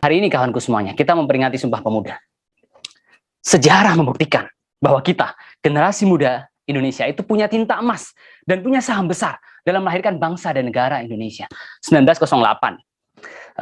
Hari ini kawanku semuanya, kita memperingati Sumpah Pemuda. Sejarah membuktikan bahwa kita, generasi muda Indonesia itu punya tinta emas dan punya saham besar dalam melahirkan bangsa dan negara Indonesia. 1908,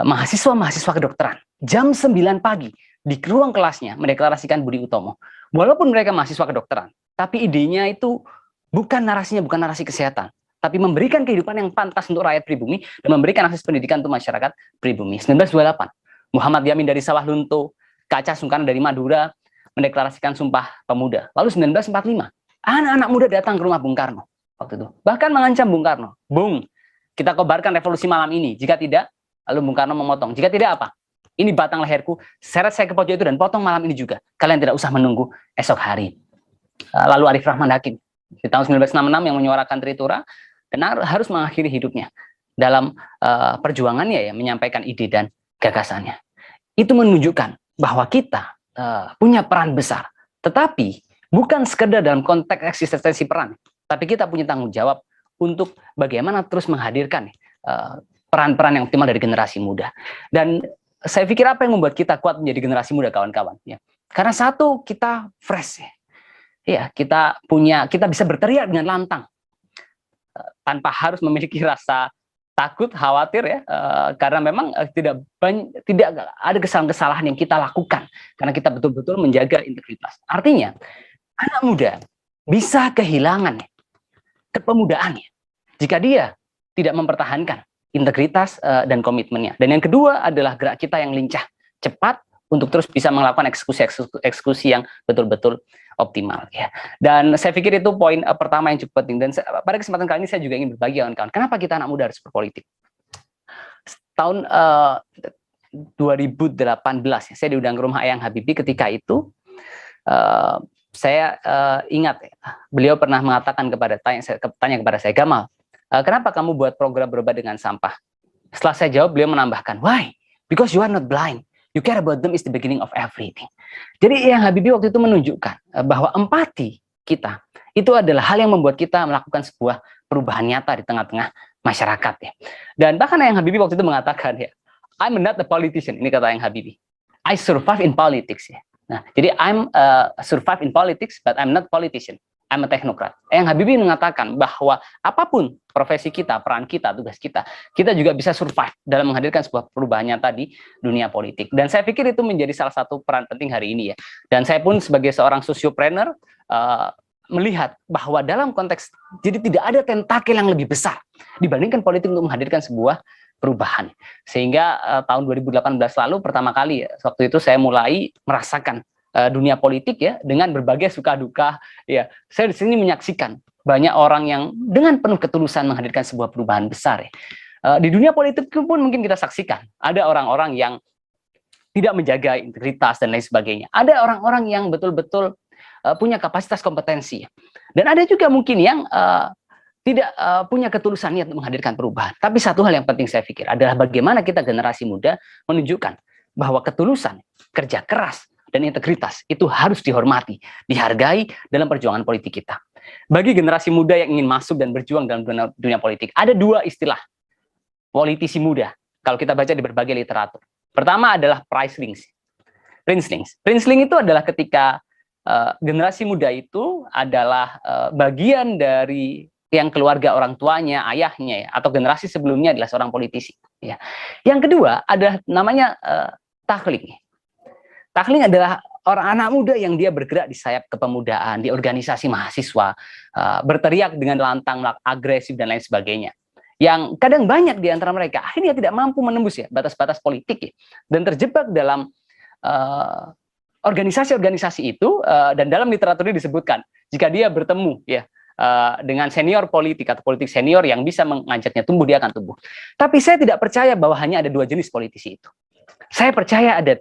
mahasiswa-mahasiswa kedokteran, jam 9 pagi, di ruang kelasnya mendeklarasikan Budi Utomo. Walaupun mereka mahasiswa kedokteran, tapi idenya itu bukan narasinya, bukan narasi kesehatan, tapi memberikan kehidupan yang pantas untuk rakyat pribumi dan memberikan akses pendidikan untuk masyarakat pribumi. 1928, Muhammad Yamin dari Sawah Lunto, Kaca Sungkana dari Madura mendeklarasikan Sumpah Pemuda. Lalu 1945, anak-anak muda datang ke rumah Bung Karno waktu itu, bahkan mengancam Bung Karno, Bung, kita kobarkan revolusi malam ini, jika tidak, lalu Bung Karno memotong, jika tidak apa? Ini batang leherku, seret saya ke pojok itu dan potong malam ini juga, kalian tidak usah menunggu esok hari. Lalu Arif Rahman Hakim di tahun 1966 yang menyuarakan Tritura dan harus mengakhiri hidupnya dalam perjuangannya ya, menyampaikan ide dan gagasannya. Itu menunjukkan bahwa kita punya peran besar, tetapi bukan sekedar dalam konteks eksistensi peran, tapi kita punya tanggung jawab untuk bagaimana terus menghadirkan peran-peran yang optimal dari generasi muda. Dan saya pikir apa yang membuat kita kuat menjadi generasi muda, kawan-kawan? Ya, karena satu, kita fresh, ya, kita bisa berteriak dengan lantang tanpa harus memiliki rasa takut, khawatir ya, karena memang tidak ada kesalahan-kesalahan yang kita lakukan karena kita betul-betul menjaga integritas. Artinya anak muda bisa kehilangan kepemudaannya jika dia tidak mempertahankan integritas dan komitmennya. Dan yang kedua adalah gerak kita yang lincah, cepat untuk terus bisa melakukan eksekusi yang betul-betul optimal ya. Dan saya pikir itu poin pertama yang cukup penting. Dan pada kesempatan kali ini saya juga ingin berbagi kawan-kawan, kenapa kita anak muda harus berpolitik. Tahun 2018 ya, saya diundang ke rumah Eyang Habibie. Ketika itu saya ingat beliau pernah mengatakan tanya kepada saya, Gamal, kenapa kamu buat program berobat dengan sampah? Setelah saya jawab, beliau menambahkan, why? Because you are not blind. You care about them is the beginning of everything. Jadi Eyang Habibie waktu itu menunjukkan bahwa empati kita itu adalah hal yang membuat kita melakukan sebuah perubahan nyata di tengah-tengah masyarakat ya. Dan bahkan Eyang Habibie waktu itu mengatakan ya, I'm not a politician, ini kata Eyang Habibie. I survive in politics ya. Nah, jadi I'm survive in politics, but I'm not politician. I'm a technocrat. Eyang Habibie mengatakan bahwa apapun profesi kita, peran kita, tugas kita juga bisa survive dalam menghadirkan sebuah perubahan nyata di dunia politik. Dan saya pikir itu menjadi salah satu peran penting hari ini ya. Dan saya pun sebagai seorang sosiopreneur melihat bahwa dalam konteks, jadi tidak ada tentakel yang lebih besar dibandingkan politik untuk menghadirkan sebuah perubahan. Sehingga tahun 2018 lalu pertama kali ya, waktu itu saya mulai merasakan dunia politik ya, dengan berbagai suka duka ya. Saya di sini menyaksikan banyak orang yang dengan penuh ketulusan menghadirkan sebuah perubahan besar ya. Di dunia politik pun mungkin kita saksikan ada orang-orang yang tidak menjaga integritas dan lain sebagainya. Ada orang-orang yang betul-betul punya kapasitas kompetensi ya. Dan ada juga mungkin yang tidak punya ketulusan niat untuk menghadirkan perubahan. Tapi satu hal yang penting saya pikir adalah bagaimana kita generasi muda menunjukkan bahwa ketulusan, kerja keras, dan integritas itu harus dihormati, dihargai dalam perjuangan politik kita. Bagi generasi muda yang ingin masuk dan berjuang dalam dunia politik, ada dua istilah politisi muda kalau kita baca di berbagai literatur. Pertama adalah princelings. Princeling itu adalah ketika generasi muda itu adalah bagian dari yang keluarga orang tuanya, ayahnya ya, atau generasi sebelumnya adalah seorang politisi ya. Yang kedua adalah namanya tackling. Tackling adalah orang anak muda yang dia bergerak di sayap kepemudaan, di organisasi mahasiswa, berteriak dengan lantang, agresif dan lain sebagainya. Yang kadang banyak di antara mereka akhirnya tidak mampu menembus ya batas-batas politik ya, dan terjebak dalam organisasi-organisasi itu, dan dalam literatur ini disebutkan jika dia bertemu ya dengan senior politik atau politik senior yang bisa mengajaknya tumbuh, dia akan tumbuh. Tapi saya tidak percaya bahwa hanya ada dua jenis politisi itu. Saya percaya ada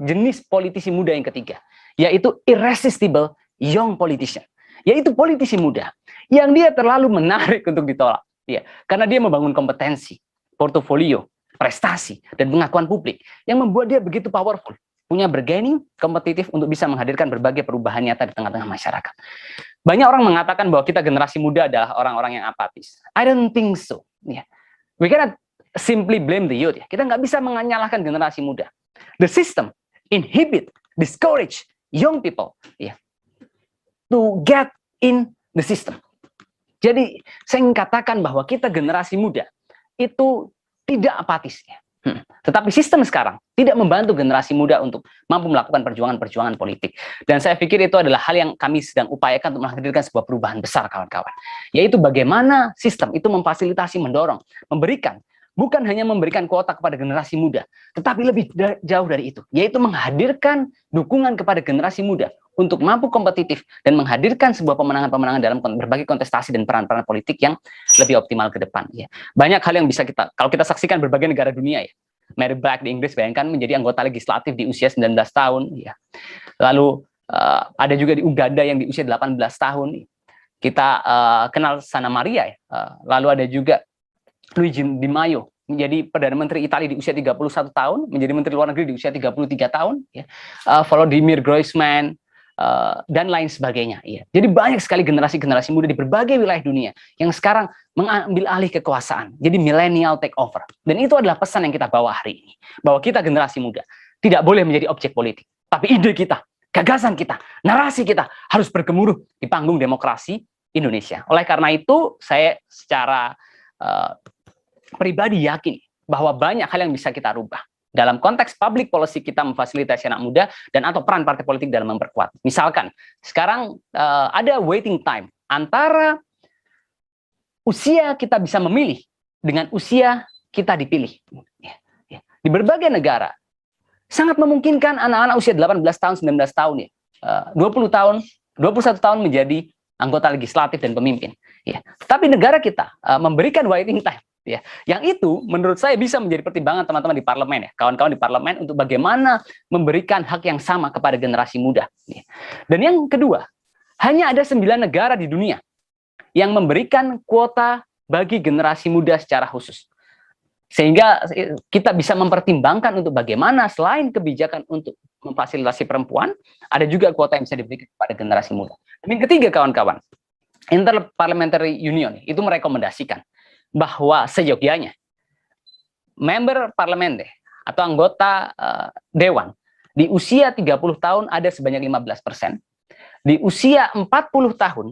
jenis politisi muda yang ketiga, yaitu irresistible young politician, yaitu politisi muda yang dia terlalu menarik untuk ditolak ya, karena dia membangun kompetensi, portofolio, prestasi, dan pengakuan publik yang membuat dia begitu powerful, punya bargaining kompetitif untuk bisa menghadirkan berbagai perubahan nyata di tengah-tengah masyarakat. Banyak orang mengatakan bahwa kita generasi muda adalah orang-orang yang apatis. I don't think so. Yeah. We cannot simply blame the youth. Ya. Kita nggak bisa menyalahkan generasi muda. The system inhibit, discourage young people to get in the system. Jadi saya ingin katakan bahwa kita generasi muda itu tidak apatis. Tetapi sistem sekarang tidak membantu generasi muda untuk mampu melakukan perjuangan-perjuangan politik. Dan saya pikir itu adalah hal yang kami sedang upayakan untuk menghadirkan sebuah perubahan besar, kawan-kawan. Yaitu bagaimana sistem itu memfasilitasi, mendorong, memberikan, bukan hanya memberikan kuota kepada generasi muda, tetapi lebih jauh dari itu, yaitu menghadirkan dukungan kepada generasi muda untuk mampu kompetitif dan menghadirkan sebuah pemenangan-pemenangan dalam berbagai kontestasi dan peran-peran politik yang lebih optimal ke depan. Ya. Banyak hal yang bisa kalau kita saksikan berbagai negara dunia, ya. Mary Black di Inggris, bayangkan menjadi anggota legislatif di usia 19 tahun. Ya. Lalu ada juga di Uganda yang di usia 18 tahun. Kita kenal Sana Maria. Ya. Lalu ada juga Luigi Di Maio, menjadi Perdana Menteri Italia di usia 31 tahun, menjadi Menteri Luar Negeri di usia 33 tahun. Ya. Volodymyr Groisman, dan lain sebagainya. Ya. Jadi banyak sekali generasi-generasi muda di berbagai wilayah dunia yang sekarang mengambil alih kekuasaan. Jadi millennial take over. Dan itu adalah pesan yang kita bawa hari ini. Bahwa kita generasi muda tidak boleh menjadi objek politik. Tapi ide kita, gagasan kita, narasi kita harus bergemuruh di panggung demokrasi Indonesia. Oleh karena itu, saya secara pribadi yakin bahwa banyak hal yang bisa kita rubah. Dalam konteks public policy kita memfasilitasi anak muda dan atau peran partai politik dalam memperkuat. Misalkan sekarang ada waiting time antara usia kita bisa memilih dengan usia kita dipilih. Di berbagai negara sangat memungkinkan anak-anak usia 18 tahun, 19 tahun, 20 tahun, 21 tahun menjadi anggota legislatif dan pemimpin. Tapi negara kita memberikan waiting time. Ya, yang itu menurut saya bisa menjadi pertimbangan teman-teman di parlemen, ya, kawan-kawan di parlemen untuk bagaimana memberikan hak yang sama kepada generasi muda. Ya. Dan yang kedua, hanya ada 9 negara di dunia yang memberikan kuota bagi generasi muda secara khusus. Sehingga kita bisa mempertimbangkan untuk bagaimana selain kebijakan untuk memfasilitasi perempuan, ada juga kuota yang bisa diberikan kepada generasi muda. Dan yang ketiga, kawan-kawan, Interparliamentary Union itu merekomendasikan bahwa seyogyanya member parlemen atau anggota dewan di usia 30 tahun ada sebanyak 15%, di usia 40 tahun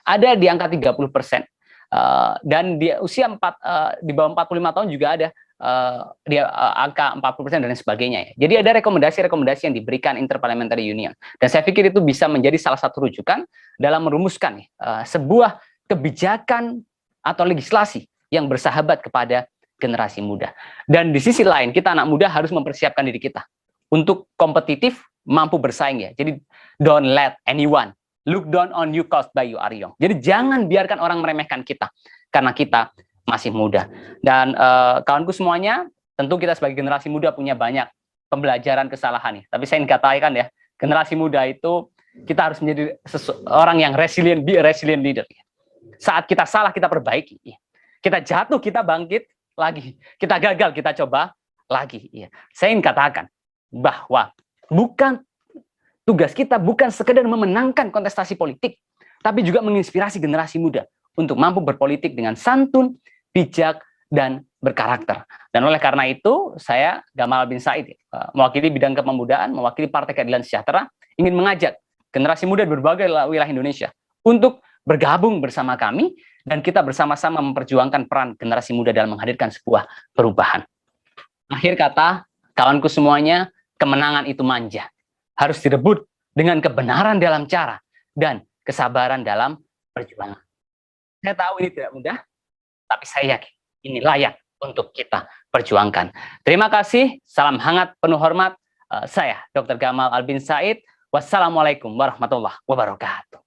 ada di angka 30%, dan di usia di bawah 45 tahun juga ada di angka 40% dan sebagainya. Jadi ada rekomendasi-rekomendasi yang diberikan Interparliamentary Union, dan saya pikir itu bisa menjadi salah satu rujukan dalam merumuskan sebuah kebijakan atau legislasi yang bersahabat kepada generasi muda. Dan di sisi lain, kita anak muda harus mempersiapkan diri kita untuk kompetitif, mampu bersaing, ya. Jadi don't let anyone look down on you caused by you are young. Jadi jangan biarkan orang meremehkan kita karena kita masih muda. Dan kawanku semuanya, tentu kita sebagai generasi muda punya banyak pembelajaran kesalahan, ya. Tapi saya ingin katakan, ya, generasi muda itu kita harus menjadi orang yang resilient, be a resilient leader. Saat kita salah, kita perbaiki. Kita jatuh, kita bangkit lagi. Kita gagal, kita coba lagi. Saya ingin katakan bahwa tugas kita bukan sekedar memenangkan kontestasi politik, tapi juga menginspirasi generasi muda untuk mampu berpolitik dengan santun, bijak, dan berkarakter. Dan oleh karena itu, saya Gamal Albin Said, mewakili bidang kepemudaan, mewakili Partai Keadilan Sejahtera, ingin mengajak generasi muda di berbagai wilayah Indonesia untuk bergabung bersama kami, dan kita bersama-sama memperjuangkan peran generasi muda dalam menghadirkan sebuah perubahan. Akhir kata, kawanku semuanya, kemenangan itu manja. Harus direbut dengan kebenaran dalam cara dan kesabaran dalam perjuangan. Saya tahu ini tidak mudah, tapi saya yakin ini layak untuk kita perjuangkan. Terima kasih, salam hangat penuh hormat. Saya Dr. Gamal Albin Said. Wassalamualaikum warahmatullahi wabarakatuh.